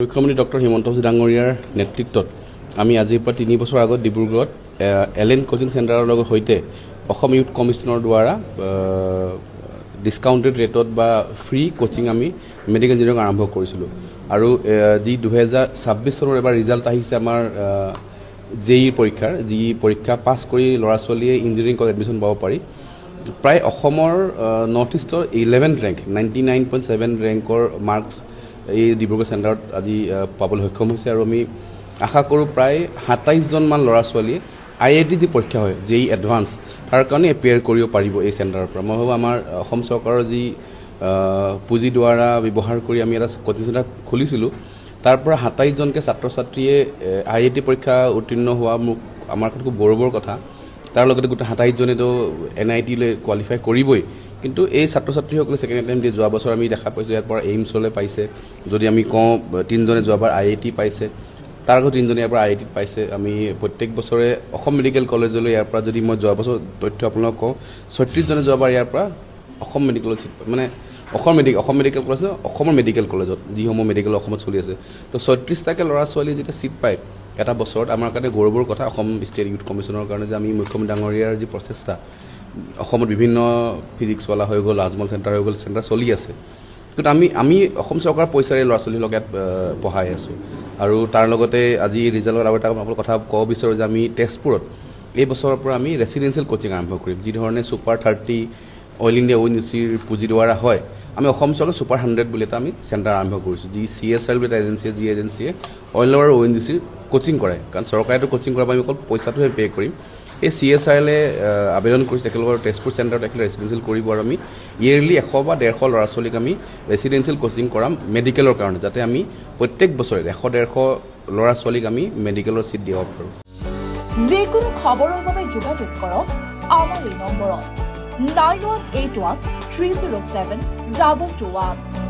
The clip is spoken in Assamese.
মুখ্যমন্ত্ৰী ডক্টৰ হিমন্ত বিশ্ব ডাঙৰীয়াৰ নেতৃত্বত আমি আজিৰ পৰা 3 বছৰ আগত ডিব্ৰুগড়ত এলএন কোচিং চেণ্টাৰৰ লগত সৈতে অসম ইউথ কমিছনৰ দ্বাৰা ডিছকাউণ্টেড ৰেটত বা ফ্ৰী কোচিং আমি মেডিকেল ইঞ্জিনিয়াৰিং আৰম্ভ কৰিছিলোঁ আৰু যি 2026 চনৰ এবাৰ ৰিজাল্ট আহিছে আমাৰ জেইৰ পৰীক্ষাৰ যি পৰীক্ষা পাছ কৰি ল'ৰা ছোৱালীয়ে ইঞ্জিনিয়াৰিং কলেজ এডমিশ্যন পাব পাৰি প্ৰায় অসমৰ নৰ্থ ইষ্টৰ 11th ৰেংক 99.7 ৰেংকৰ মাৰ্কছ এই ডিব্ৰুগড় চেণ্টাৰত আজি পাবলৈ সক্ষম হৈছে আৰু আমি আশা কৰোঁ প্ৰায় 27 জনমান ল'ৰা ছোৱালীয়ে IIT যি পৰীক্ষা হয় জেই এডভান্স তাৰ কাৰণে এপিয়াৰ কৰিব পাৰিব এই চেণ্টাৰৰ পৰা মই ভাবোঁ আমাৰ অসম চৰকাৰৰ যি পুঁজি দ্বাৰা ব্যৱহাৰ কৰি আমি এটা কোচিং চেণ্টাৰ খুলিছিলোঁ তাৰ পৰা 27 জনকে ছাত্ৰ ছাত্ৰীয়ে IIT পৰীক্ষা উত্তীৰ্ণ হোৱা মোক আমাৰ খুব গৌৰৱৰ কথা তাৰ লগতে গোটেই 27 জনেতো NIT লৈ কোৱালিফাই কৰিবই কিন্তু এই ছাত্ৰ ছাত্ৰীসকলে ছেকেণ্ড টাইম দিয়ে যোৱা বছৰ আমি দেখা পাইছোঁ ইয়াৰ পৰা এইমছলৈ পাইছে যদি আমি কওঁ 3 জনে যোৱাবাৰ IIT পাইছে তাৰ আগত 3 জনে ইয়াৰ পৰা IIT পাইছে আমি প্ৰত্যেক বছৰে অসম মেডিকেল কলেজলৈ ইয়াৰ পৰা যদি মই যোৱা বছৰ তথ্য আপোনালোকক কওঁ 36 জনে যোৱাবাৰ ইয়াৰ পৰা অসম মেডিকেলত মানে অসম মেডিকেল কলেজ অসমৰ মেডিকেল কলেজত যিসমূহ মেডিকেল অসমত চলি আছে তো 36টাকে ল'ৰা ছোৱালী যেতিয়া ছিট পায় এটা বছৰত আমাৰ কাৰণে গৌৰৱৰ কথা অসম ষ্টেট ইউথ কমিছনৰ কাৰণে যে আমি মুখ্যমন্ত্ৰী ডাঙৰীয়াৰ যি প্ৰচেষ্টা অসমত বিভিন্ন ফিজিক্সৱালা হৈ গ'ল আজমল চেণ্টাৰ হৈ গ'ল চেণ্টাৰ চলি আছে কিন্তু আমি অসম চৰকাৰৰ পইচাৰে ল'ৰা ছোৱালীৰ লগত পঢ়াই আছোঁ আৰু তাৰ লগতে আজি ৰিজাল্টৰ আৰু এটা কথা ক'ব বিচাৰোঁ যে আমি তেজপুৰত এই বছৰৰ পৰা আমি ৰেচিডেঞ্চিয়েল কোচিং আৰম্ভ কৰিম যি ধৰণে ছুপাৰ 30 অইল ইণ্ডিয়া ONGCৰ পুঁজি দ্বাৰা হয় আমি অসম চৰকাৰৰ ছুপাৰ 100 বুলি এটা আমি চেণ্টাৰ আৰম্ভ কৰিছোঁ যি CSR বুলি এটা এজেঞ্চিয়ে অইল আৰু ONGCৰ কোচিং কৰে কাৰণ চৰকাৰেতো কোচিং কৰাব আমি অকল পইচাটোহে পে' কৰিম এই CSRলে আবেদন কৰিছে তেখেতলোকৰ তেজপুৰ চেণ্টাৰত তেখেতে ৰেচিডেঞ্চিয়েল কৰিব আৰু আমি ইয়েৰলি 100 বা 150 ল'ৰা ছোৱালীক আমি ৰেচিডেঞ্চিয়েল কোচিং কৰাম মেডিকেলৰ কাৰণে যাতে আমি প্ৰত্যেক বছৰে 100-150 ল'ৰা ছোৱালীক আমি মেডিকেলৰ ছিট দিব পাৰোঁ যিকোনো খবৰৰ বাবে যোগাযোগ কৰক আমাৰ এই নম্বৰত 9181 307 221